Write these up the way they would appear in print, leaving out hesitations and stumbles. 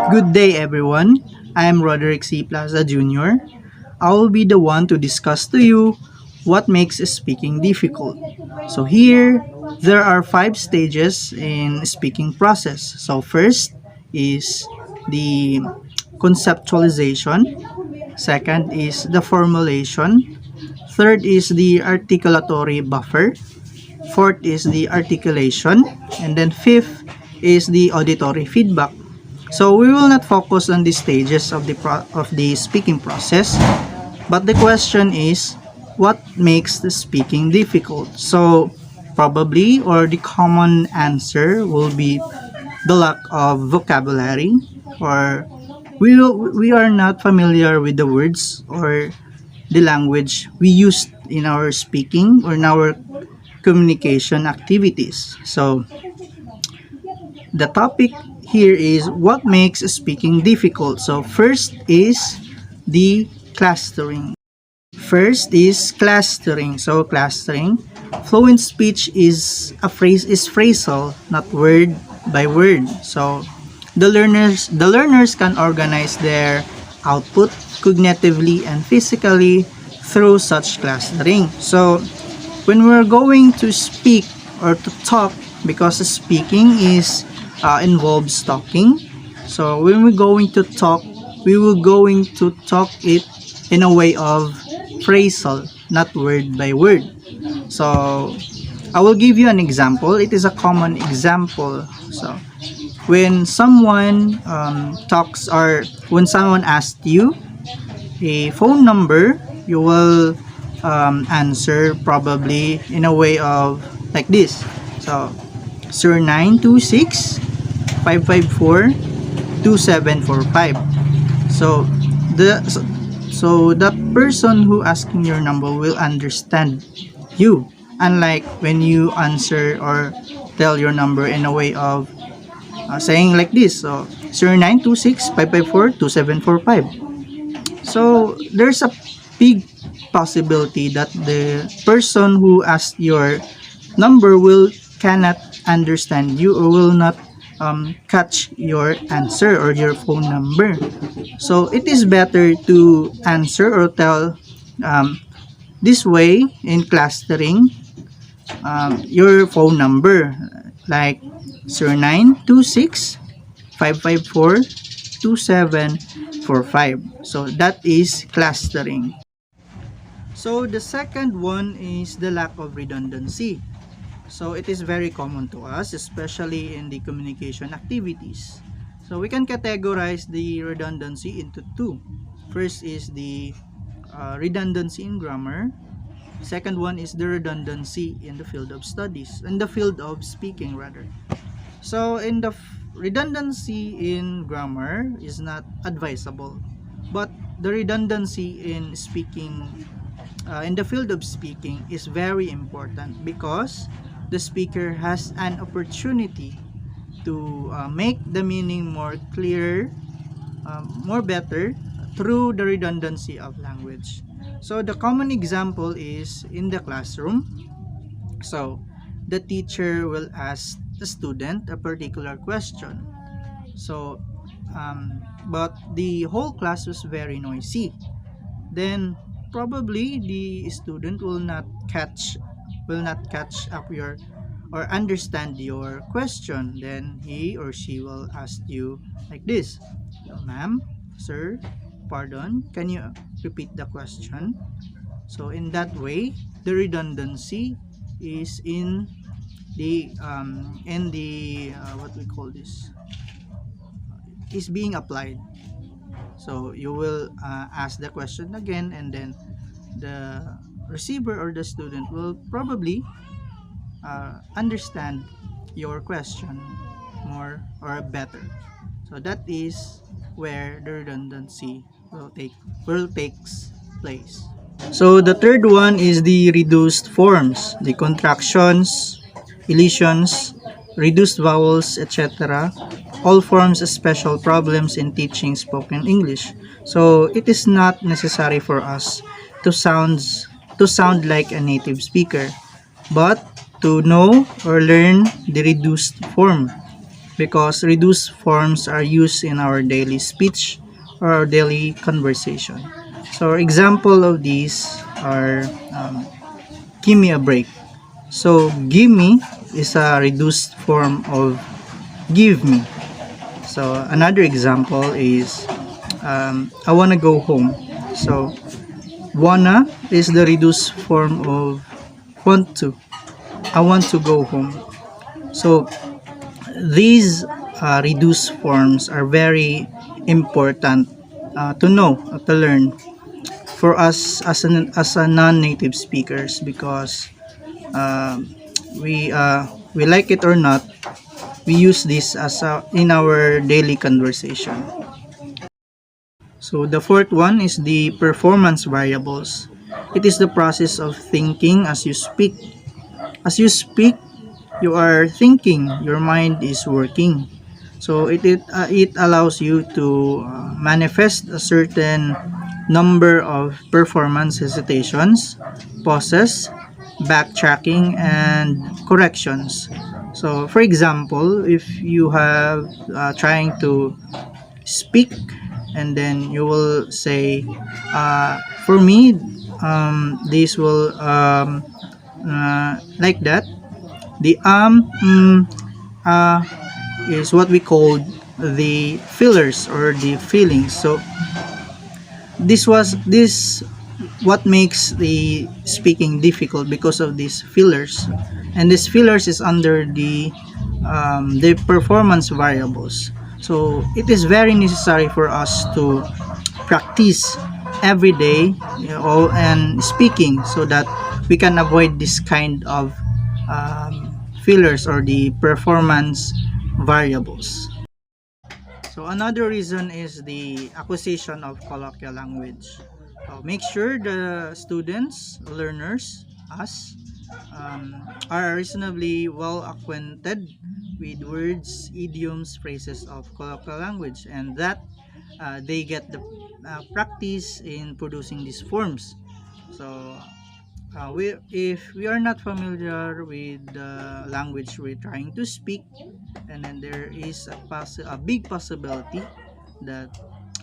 Good day, everyone. I am Roderick C. Plaza Jr. I will be the one to discuss to you what makes speaking difficult. So here, there are 5 stages in speaking process. So first is the conceptualization. Second is the formulation. Third is the articulatory buffer. Fourth is the articulation. And then fifth is the auditory feedback. So we will not focus on the stages of the speaking process, but the question is what makes the speaking difficult. So probably or the common answer will be the lack of vocabulary, or we are not familiar with the words or the language we use in our speaking or in our communication activities. So the topic here is what makes speaking difficult. So first is the clustering. First is clustering. So clustering, fluent speech is phrasal, not word by word. So the learners can organize their output cognitively and physically through such clustering. So when we're going to speak or to talk, because speaking is involves talking. So when we're going to talk, we will going to talk it in a way of phrasal, not word by word. So I will give you an example. It is a common example. So when someone talks, or when someone asks you a phone number, you will answer probably in a way of like this. So 0926 554 2745. So the person who asking your number will understand you, unlike when you answer or tell your number in a way of saying like this. So 0926 554 2745. So there's a big possibility that the person who asked your number will cannot understand you or will not catch your answer or your phone number. So it is better to answer or tell this way in clustering your phone number, like 0926 554 2745. So that is clustering. So the second one is the lack of redundancy. So it is very common to us, especially in the communication activities. So we can categorize the redundancy into two. First is the redundancy in grammar. Second one is the redundancy in the field of studies, in the field of speaking rather. So in the redundancy in grammar is not advisable, but the redundancy in speaking, in the field of speaking, is very important because the speaker has an opportunity to make the meaning more clear, more better through the redundancy of language. So the common example is in the classroom. So the teacher will ask the student a particular question. So but the whole class was very noisy. Then probably the student will not catch up your or understand your question. Then he or she will ask you like this: ma'am, sir, pardon, can you repeat the question? So in that way, the redundancy is in the what we call this, is being applied. So you will ask the question again, and then the receiver or the student will probably understand your question more or better. So that is where the redundancy will takes place. So the third one is the reduced forms, the contractions, elisions, reduced vowels, etc. All forms special problems in teaching spoken English. So it is not necessary for us to sound like a native speaker, but to know or learn the reduced form. because reduced forms are used in our daily speech or our daily conversation. So example of these are give me a break. So give me is a reduced form of give me. So another example is I wanna go home. So wanna is the reduced form of want to. I want to go home. So these reduced forms are very important to know, to learn for us as a non-native speakers, because um, we like it or not, we use this in our daily conversation. So the fourth one is the performance variables. It is the process of thinking as you speak. As you speak, you are thinking, your mind is working. So it allows you to manifest a certain number of performance hesitations, pauses, backtracking, and corrections. So for example, if you have trying to speak, and then you will say, for me, this will like that. The uh, is what we call the fillers or the feelings. So this what makes the speaking difficult because of these fillers, and these fillers is under the performance variables. So it is very necessary for us to practice every day, and speaking, so that we can avoid this kind of fillers or the performance variables. So another reason is the acquisition of colloquial language. Make sure the students, learners, us, are reasonably well acquainted with words, idioms, phrases of colloquial language, and that they get the practice in producing these forms. So if we are not familiar with the language we're trying to speak, and then there is a big possibility that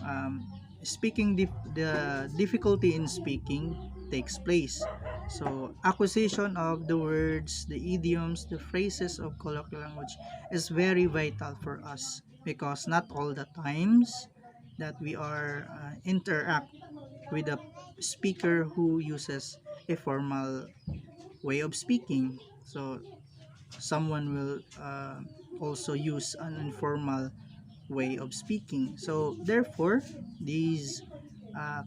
um, the difficulty in speaking takes place. So acquisition of the words, the idioms, the phrases of colloquial language is very vital for us, because not all the times that we are interact with a speaker who uses a formal way of speaking. So someone will also use an informal way of speaking. So therefore, these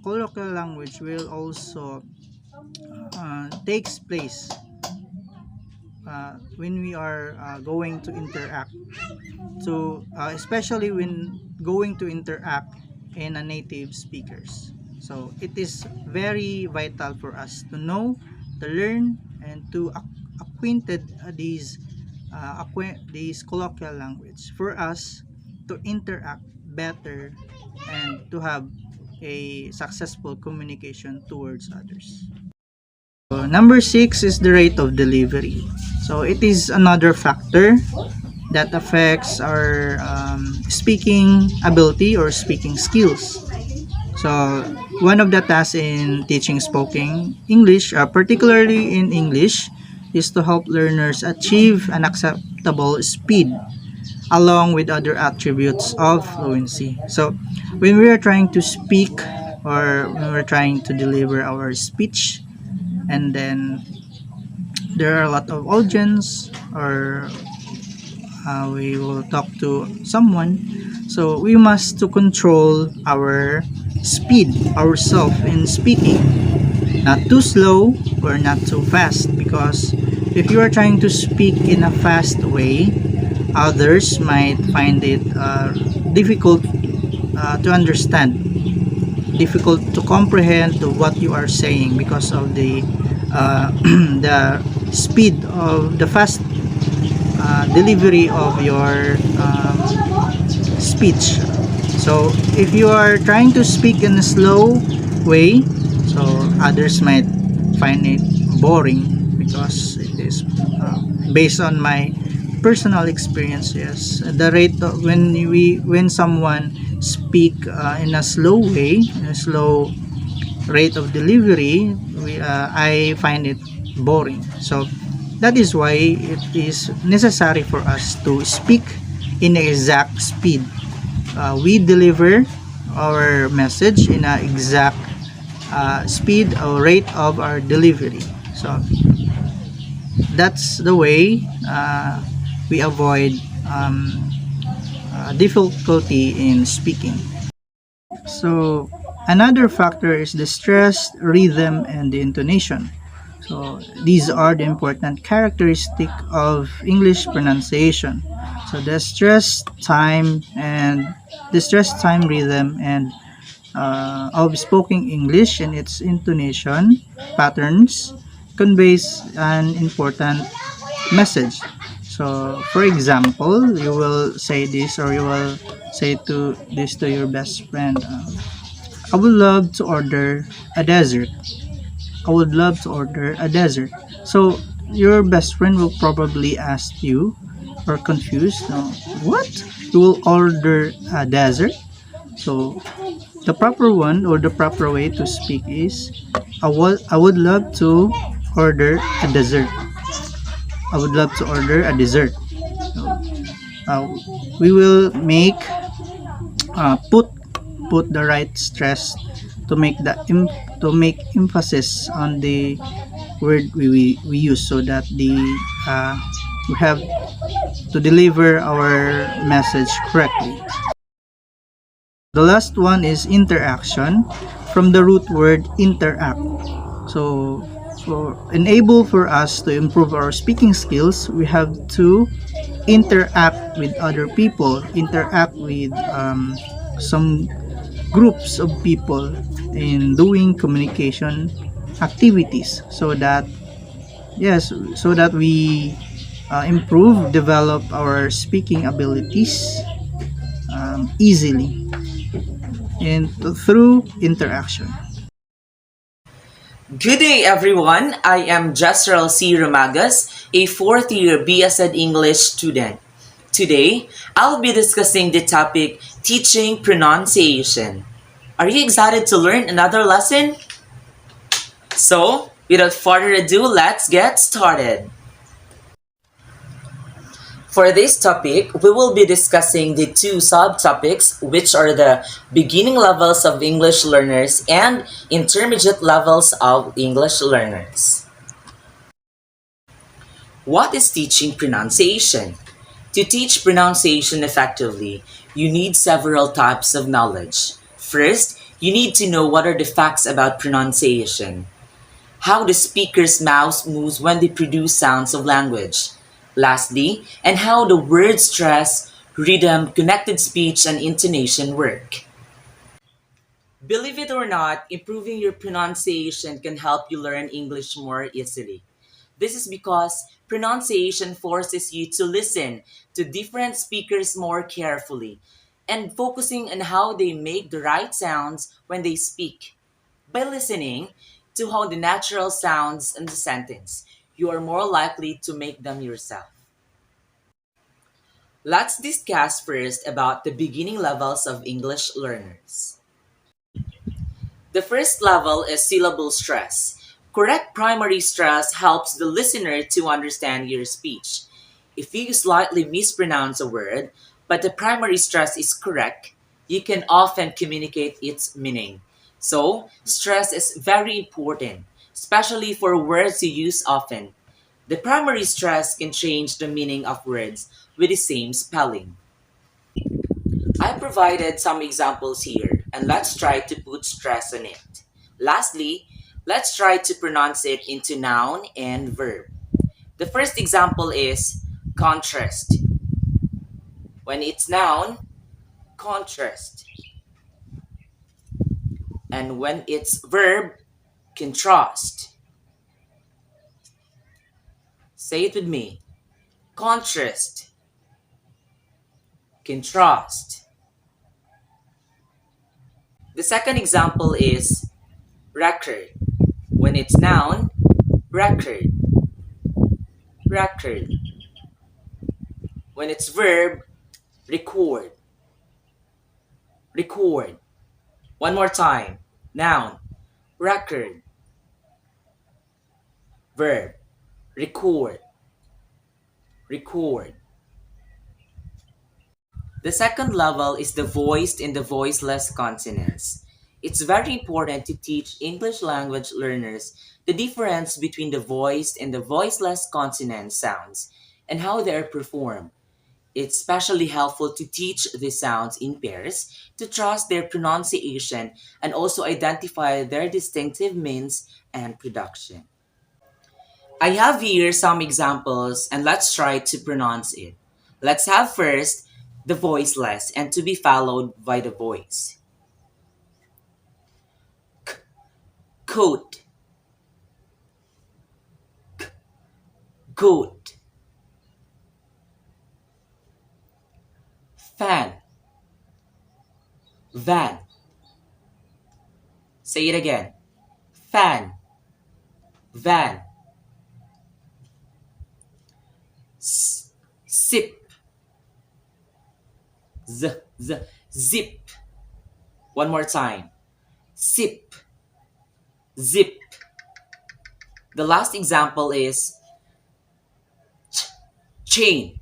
colloquial language will also takes place when we are going to interact, to especially when going to interact in a native speakers. So it is very vital for us to know, to learn, and to acquainted these colloquial language for us to interact better and to have a successful communication towards others. So, number 6 is the rate of delivery. So it is another factor that affects our speaking ability or speaking skills. So one of the tasks in teaching spoken English, particularly in English, is to help learners achieve an acceptable speed along with other attributes of fluency. So when we are trying to speak, or when we're trying to deliver our speech, and then there are a lot of audience, or we will talk to someone, so we must to control our speed ourselves in speaking, not too slow or not too fast, because if you are trying to speak in a fast way, others might find it difficult to understand, difficult to comprehend what you are saying, because of the the speed of the fast delivery of your speech. So if you are trying to speak in a slow way, so others might find it boring, because it is based on my personal experience, yes. The rate of when someone speak in a slow way, in a slow rate of delivery, I find it boring. So that is why it is necessary for us to speak in exact speed. We deliver our message in a exact speed or rate of our delivery. So that's the way we avoid difficulty in speaking. So another factor is the stress, rhythm, and the intonation. So these are the important characteristic of English pronunciation. So the stress time rhythm and of spoken English and its intonation patterns conveys an important message. So, for example, you will say this or you will say to your best friend. I would love to order a dessert. I would love to order a dessert. So your best friend will probably ask you or confused. What? You will order a dessert? So the proper one or the proper way to speak is I would love to order a dessert. I would love to order a dessert. So, uh, we will make put the right stress to make to make emphasis on the word we use so that we have to deliver our message correctly. The last one is interaction from the root word interact. So for enable for us to improve our speaking skills, we have to interact with other people, interact with some groups of people in doing communication activities so that yes so that we improve develop our speaking abilities easily and through interaction. Good day, everyone. I am Jessrel C. Ramagas, a fourth year BSED English student. Today, I'll be discussing the topic teaching pronunciation. Are you excited to learn another lesson? So, without further ado, let's get started. For this topic, we will be discussing the two subtopics, which are the beginning levels of English learners and intermediate levels of English learners. What is teaching pronunciation? To teach pronunciation effectively, you need several types of knowledge. First, you need to know what are the facts about pronunciation, how the speaker's mouth moves when they produce sounds of language. Lastly, and how the word stress, rhythm, connected speech, and intonation work. Believe it or not, improving your pronunciation can help you learn English more easily. This is because pronunciation forces you to listen to different speakers more carefully and focusing on how they make the right sounds when they speak. By listening to how the natural sounds in the sentence, you are more likely to make them yourself. Let's discuss first about the beginning levels of English learners. The first level is syllable stress. Correct primary stress helps the listener to understand your speech. If you slightly mispronounce a word, but the primary stress is correct, you can often communicate its meaning. So, stress is very important, especially for words you use often. The primary stress can change the meaning of words with the same spelling. I provided some examples here, and let's try to put stress on it. Lastly, let's try to pronounce it into noun and verb. The first example is contrast. When it's noun, contrast. And when it's verb, contrast. Say it with me. Contrast, contrast. The second example is record. When it's noun, record, record. When it's verb, record, record. One more time. Noun, record, verb, record, record. The second level is the voiced and the voiceless consonants. It's very important to teach English language learners the difference between the voiced and the voiceless consonant sounds and how they are performed. It's especially helpful to teach the sounds in pairs to trust their pronunciation and also identify their distinctive means and production. I have here some examples and let's try to pronounce it. Let's have first the voiceless and to be followed by the voice. Coat, goat, fan, van. Say it again. Fan, van, sip, zip. One more time. Sip, zip. The last example is chain,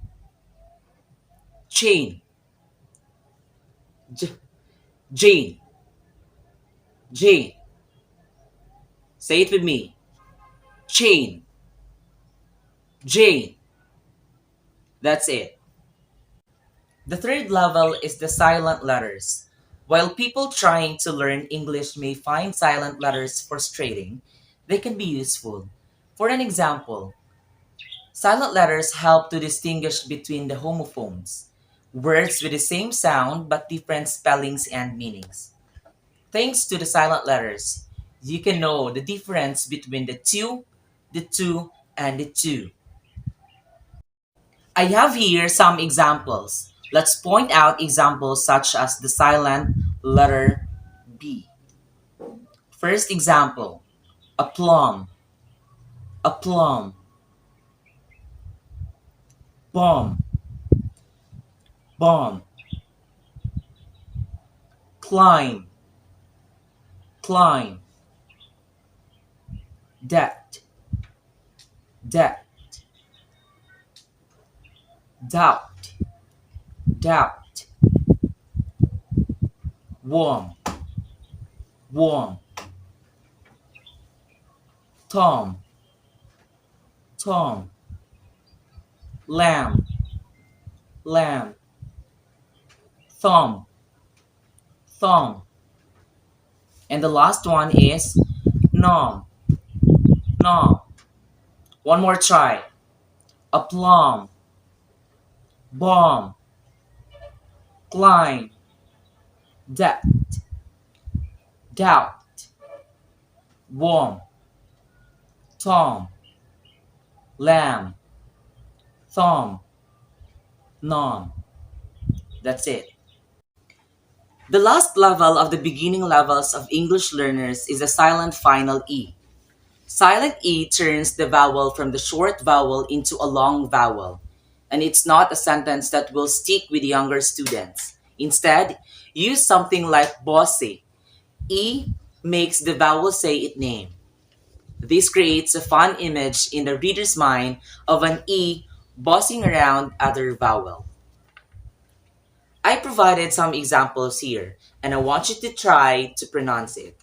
chain, Jane, Jane. Say it with me. Chain, Jane. That's it. The third level is the silent letters. While people trying to learn English may find silent letters frustrating, they can be useful. For an example, silent letters help to distinguish between the homophones, words with the same sound but different spellings and meanings. Thanks to the silent letters, you can know the difference between the two, and the two. I have here some examples. Let's point out examples such as the silent letter B. First example, aplomb, aplomb, bomb, bomb, climb, climb, debt, debt, doubt, doubt, warm, warm, Tom, Tom, lamb, lamb, thumb, thumb. And the last one is nom, nom. One more try. Aplomb, bomb, climb, debt, doubt, warm, Tom, lamb, thumb, nom. That's it. The last level of the beginning levels of English learners is a silent final E. Silent E turns the vowel from the short vowel into a long vowel, and it's not a sentence that will stick with younger students. Instead, use something like bossy. E makes the vowel say its name. This creates a fun image in the reader's mind of an E bossing around other vowel. I provided some examples here, and I want you to try to pronounce it.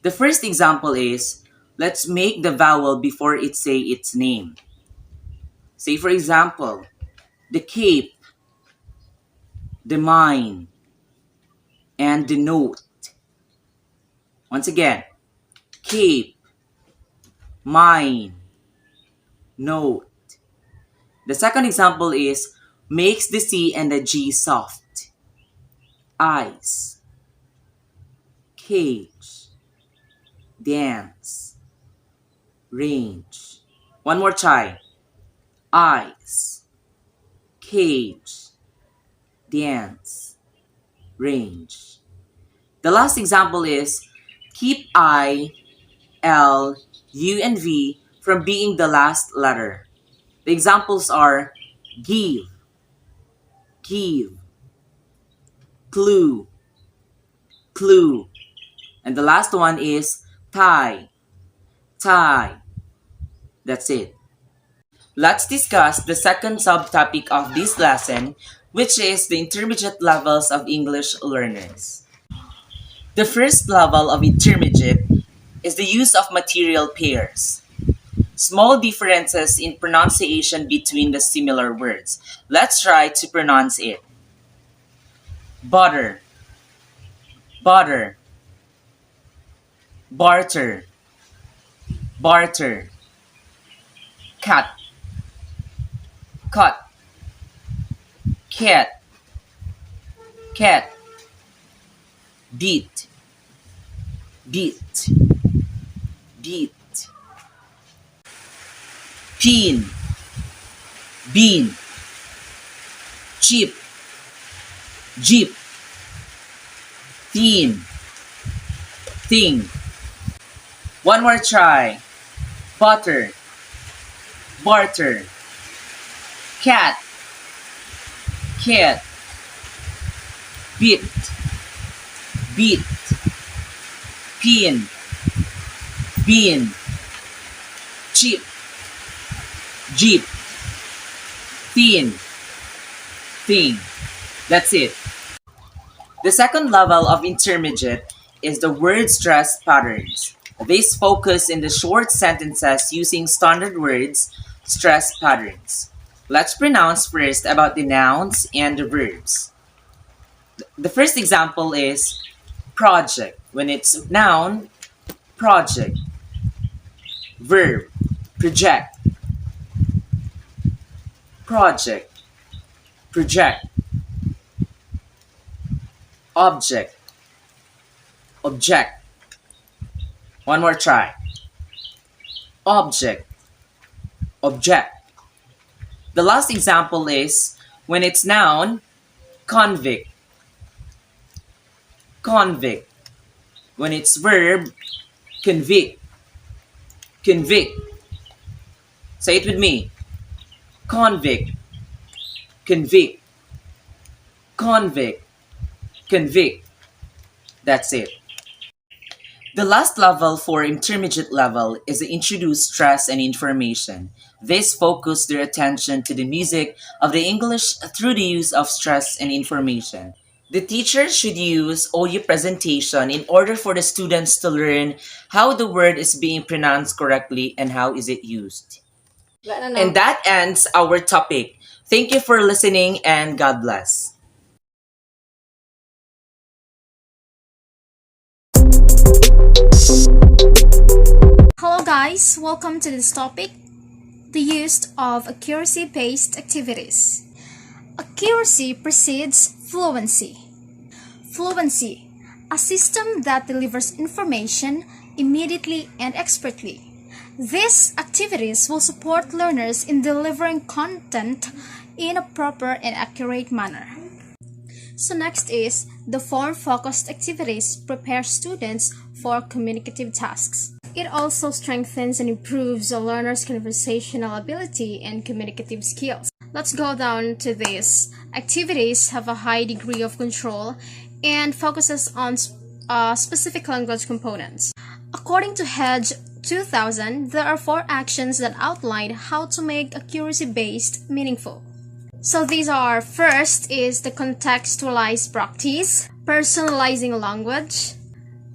The first example is, let's make the vowel before it say its name. Say for example, the cape, the mine, and the note. Once again, cape, mine, note. The second example is, makes the C and the G soft. Ice, cage, dance, range. One more try. Eyes, cage, dance, range. The last example is, keep I, L, U, and V from being the last letter. The examples are give, give, clue, clue. And the last one is tie, tie. That's it. Let's discuss the second subtopic of this lesson, which is the intermediate levels of English learners. The first level of intermediate is the use of material pairs. Small differences in pronunciation between the similar words. Let's try to pronounce it. Butter, butter, barter, barter, cat, cut, cat, cat, beat, beat, beat, pin, bean, cheap, jeep, thin, thing. One more try. Butter, barter, cat, cat, beat, beat, pin, bean, cheap, jeep, thin, thing. That's it. The second level of intermediate is the word stress patterns. These focus in the short sentences using standard words stress patterns. Let's pronounce first about the nouns and the verbs. The first example is project. When it's noun, project. Verb, project. Project, project. Object, object. One more try. Object, object. The last example is when it's noun, convict, convict. When it's verb, convict, convict. Say it with me. Convict, convict, convict, convict. That's it. The last level for intermediate level is the introduce stress and information. This focus their attention to the music of the English through the use of stress and information. The teacher should use audio presentation in order for the students to learn how the word is being pronounced correctly and how is it used. And that ends our topic. Thank you for listening and God bless. Hello guys, welcome to this topic, the use of accuracy-based activities. Accuracy precedes fluency. Fluency, a system that delivers information immediately and expertly. These activities will support learners in delivering content in a proper and accurate manner. So next is the form-focused activities prepare students for communicative tasks. It also strengthens and improves a learner's conversational ability and communicative skills. Let's go down to this. Activities have a high degree of control and focuses on specific language components. According to Hedge 2000, there are 4 actions that outline how to make accuracy-based meaningful. So these are, first is the contextualized practice, personalizing language,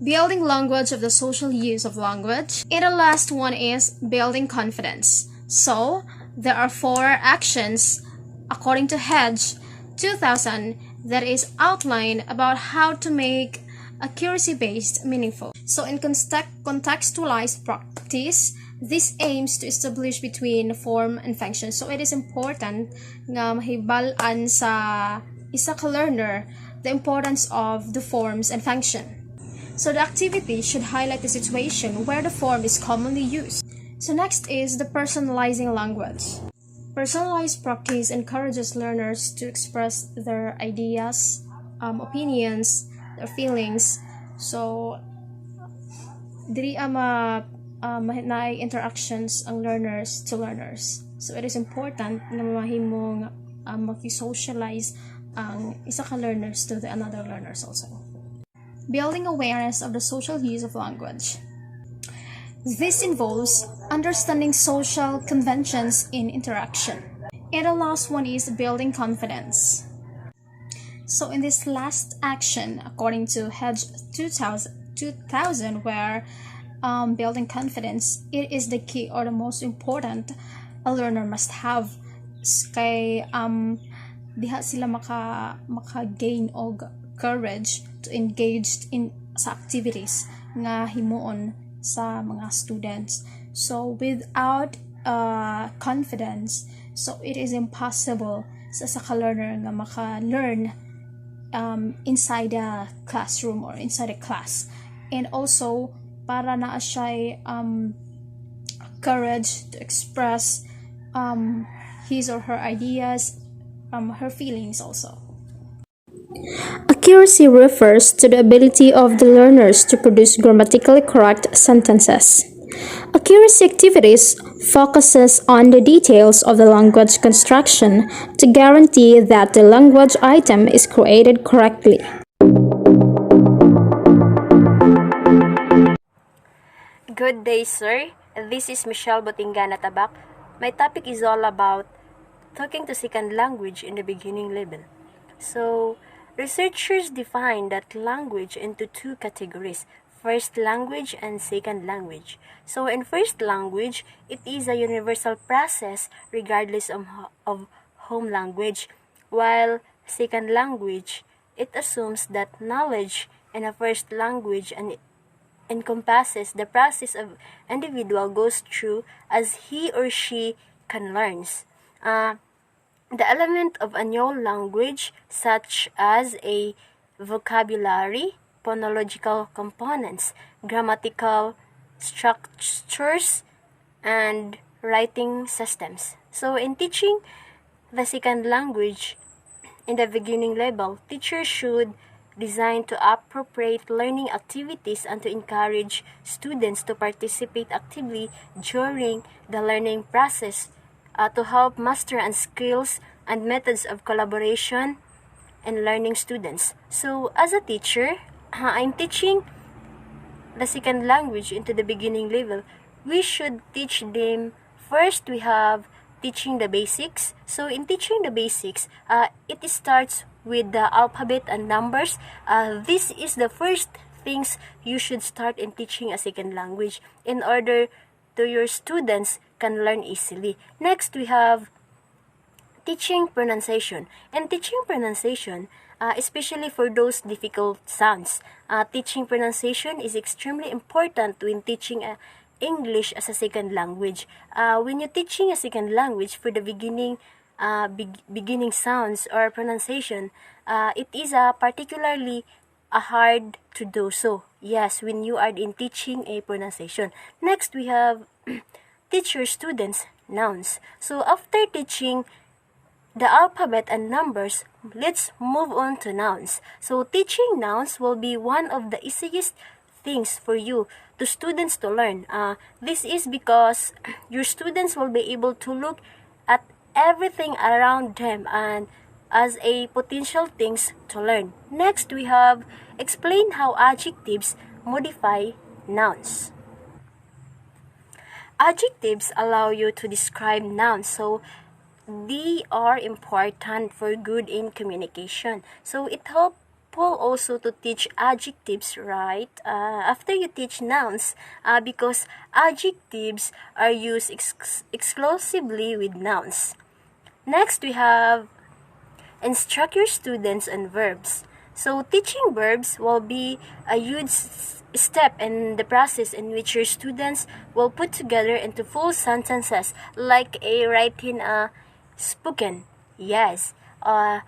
building language of the social use of language, and the last one is building confidence. So there are 4 actions according to Hedge 2000 that is outlined about how to make accuracy-based meaningful. So in contextualized practice, this aims to establish between form and function. So it is important nga mahibalan sa isa ka learner the importance of the forms and function. So the activity should highlight the situation where the form is commonly used. So next is the personalizing language. Personalized practice encourages learners to express their ideas, opinions, their feelings. So diri ama naay interactions ang learners to learners. So it is important na mahimong maki-socialize ang isa ka learners to the another learners also. Building awareness of the social use of language. This involves understanding social conventions in interaction. And the last one is building confidence. So in this last action, according to Hedge 2000 where building confidence, it is the key or the most important a learner must have. Kay diha sila maka-gain og courage to engage in sa activities nga himuon sa mga students. So without confidence, so it is impossible sa ka-learner nga maka-learn inside the classroom or inside the class. And also para naa siya courage to express his or her ideas, her feelings also. Accuracy refers to the ability of the learners to produce grammatically correct sentences. Accuracy activities focuses on the details of the language construction to guarantee that the language item is created correctly. Good day, sir. This is Michelle Botingana Tabak. My topic is all about talking to second language in the beginning level. So, researchers define that language into two categories, first language and second language. So, in first language, it is a universal process regardless of home language, while second language, it assumes that knowledge in a first language and encompasses the process of individual goes through as he or she can learns. The element of a new language, such as a vocabulary, phonological components, grammatical structures, and writing systems. So in teaching the second language in the beginning level, teachers should design to appropriate learning activities and to encourage students to participate actively during the learning process to help master and skills and methods of collaboration and learning students. So as a teacher, I'm teaching the second language into the beginning level. We should teach them first. We have teaching the basics. So in teaching the basics, it starts with the alphabet and numbers. This is the first things you should start in teaching a second language in order to your students can learn easily. Next, we have teaching pronunciation. And teaching pronunciation, especially for those difficult sounds, teaching pronunciation is extremely important when teaching English as a second language. When you're teaching a second language for the beginning sounds or pronunciation, it is particularly hard to do so. Yes, when you are in teaching a pronunciation. Next, we have teach your students nouns. So after teaching the alphabet and numbers, let's move on to nouns. So teaching nouns will be one of the easiest things for you to students to learn. This is because your students will be able to look at everything around them and as a potential things to learn. Next, we have explain how adjectives modify nouns. Adjectives allow you to describe nouns, so they are important for good in communication. So it helpful also to teach adjectives right after you teach nouns because adjectives are used exclusively with nouns. Next, we have instruct your students on verbs. So teaching verbs will be a huge step in the process in which your students will put together into full sentences like a writing spoken. Yes. I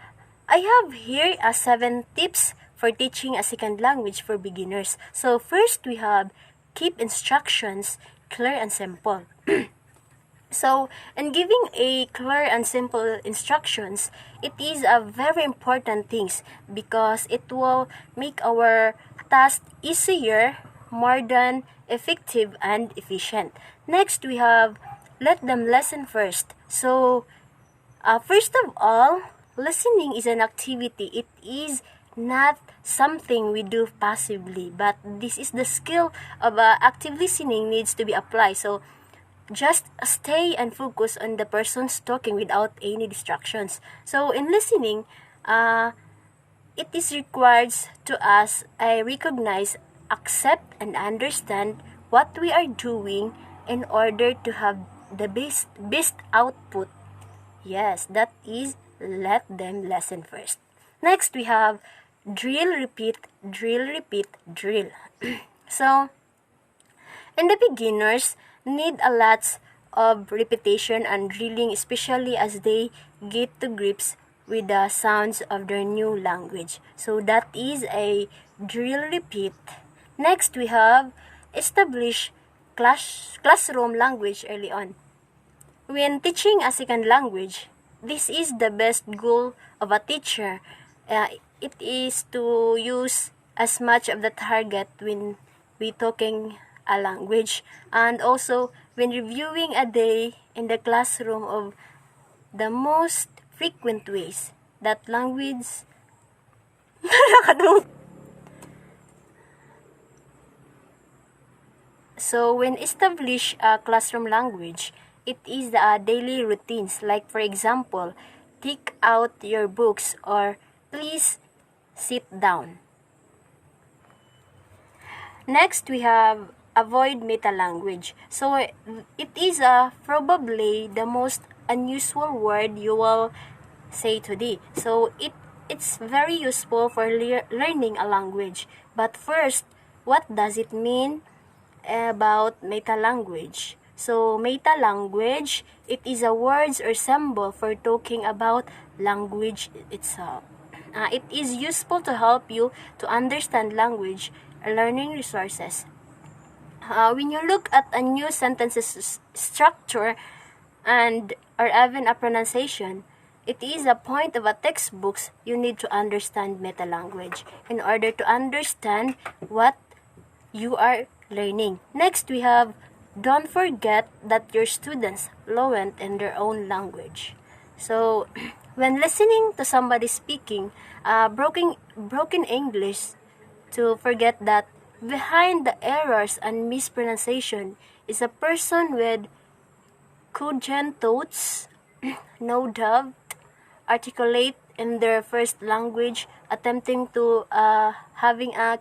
have here 7 tips for teaching a second language for beginners. So first, we have keep instructions clear and simple. So, in giving a clear and simple instructions, it is a very important thing because it will make our task easier, more than effective and efficient. Next, we have let them listen first. So, first of all, listening is an activity. It is not something we do passively, but this is the skill of active listening needs to be applied. So, just stay and focus on the person's talking without any distractions. So, in listening, it is required to us I recognize, accept, and understand what we are doing in order to have the best output. Yes, that is let them listen first. Next, we have drill, repeat, drill, repeat, drill. So, and the beginners need a lot of repetition and drilling, especially as they get to grips with the sounds of their new language. So that is a drill repeat. Next, we have establish classroom language early on. When teaching a second language, this is the best goal of a teacher. It is to use as much of the target when we talking a language, and also when reviewing a day in the classroom of the most frequent ways that language So when establish a classroom language, it is the daily routines, like for example, take out your books or please sit down. Next, we have avoid meta language. So it is probably the most unusual word you will say today. So it's very useful for learning a language. But first, what does it mean about meta language? So meta language, it is a words or symbol for talking about language itself. It is useful to help you to understand language learning resources. When you look at a new sentences structure and or even a pronunciation, it is a point of a textbooks you need to understand meta language in order to understand what you are learning. Next, we have don't forget that your students fluent in their own language. So, when listening to somebody speaking broken English, to forget that behind the errors and mispronunciation is a person with cogent thoughts, no doubt, articulate in their first language, attempting to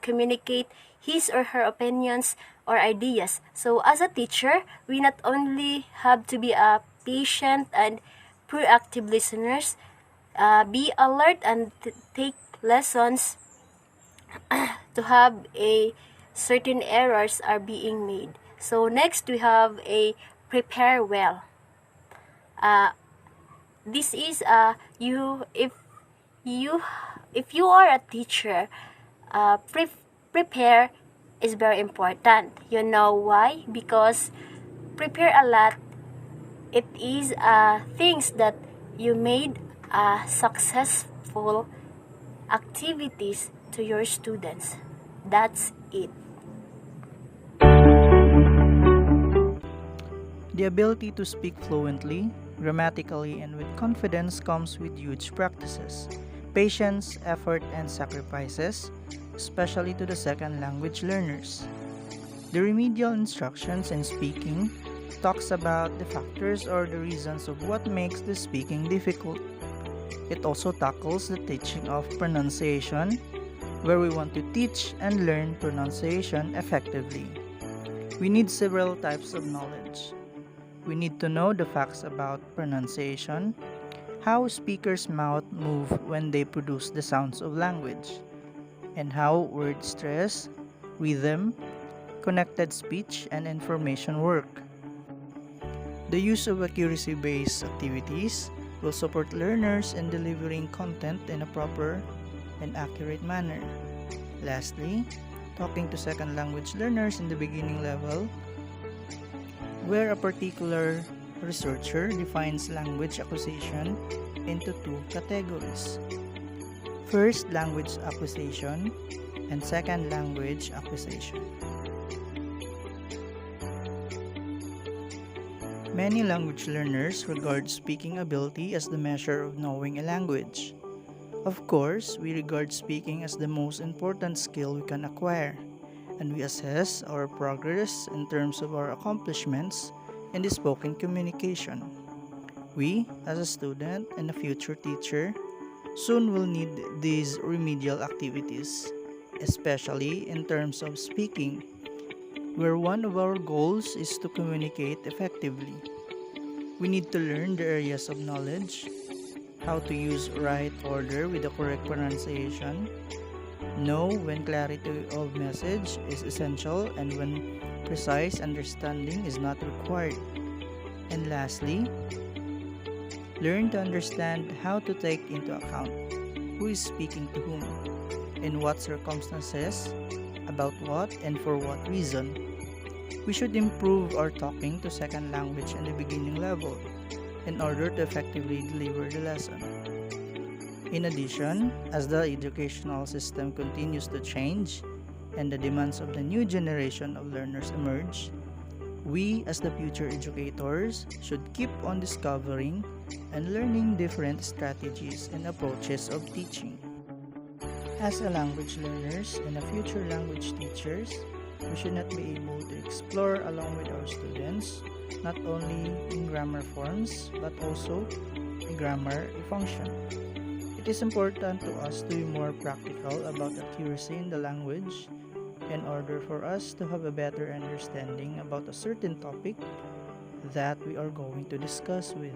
communicate his or her opinions or ideas. So as a teacher, we not only have to be a patient and proactive listeners, be alert and take lessons to have a certain errors are being made. So next we have a prepare well. This is if you are a teacher, prepare is very important. You know why? Because prepare a lot. It is things that you made successful activities to your students. That's it. The ability to speak fluently, grammatically, and with confidence comes with huge practices, patience, effort, and sacrifices, especially to the second language learners. The remedial instructions in speaking talks about the factors or the reasons of what makes the speaking difficult. It also tackles the teaching of pronunciation, where we want to teach and learn pronunciation effectively. We need several types of knowledge. We need to know the facts about pronunciation, how speakers' mouth move when they produce the sounds of language, and how word stress, rhythm, connected speech, and information work. The use of accuracy-based activities will support learners in delivering content in a proper and accurate manner. Lastly, talking to second language learners in the beginning level, where a particular researcher defines language acquisition into two categories. First, language acquisition, and second, language acquisition. Many language learners regard speaking ability as the measure of knowing a language. Of course, we regard speaking as the most important skill we can acquire, and we assess our progress in terms of our accomplishments in the spoken communication. We, as a student and a future teacher, soon will need these remedial activities, especially in terms of speaking, where one of our goals is to communicate effectively. We need to learn the areas of knowledge, how to use right order with the correct pronunciation, know when clarity of message is essential and when precise understanding is not required. And lastly, learn to understand how to take into account who is speaking to whom, in what circumstances, about what, and for what reason. We should improve our talking to second language in the beginning level in order to effectively deliver the lesson. In addition, as the educational system continues to change and the demands of the new generation of learners emerge, we as the future educators should keep on discovering and learning different strategies and approaches of teaching. As a language learners and a future language teachers, we should not be able to explore along with our students, not only in grammar forms, but also in grammar function. It is important to us to be more practical about accuracy in the language in order for us to have a better understanding about a certain topic that we are going to discuss with.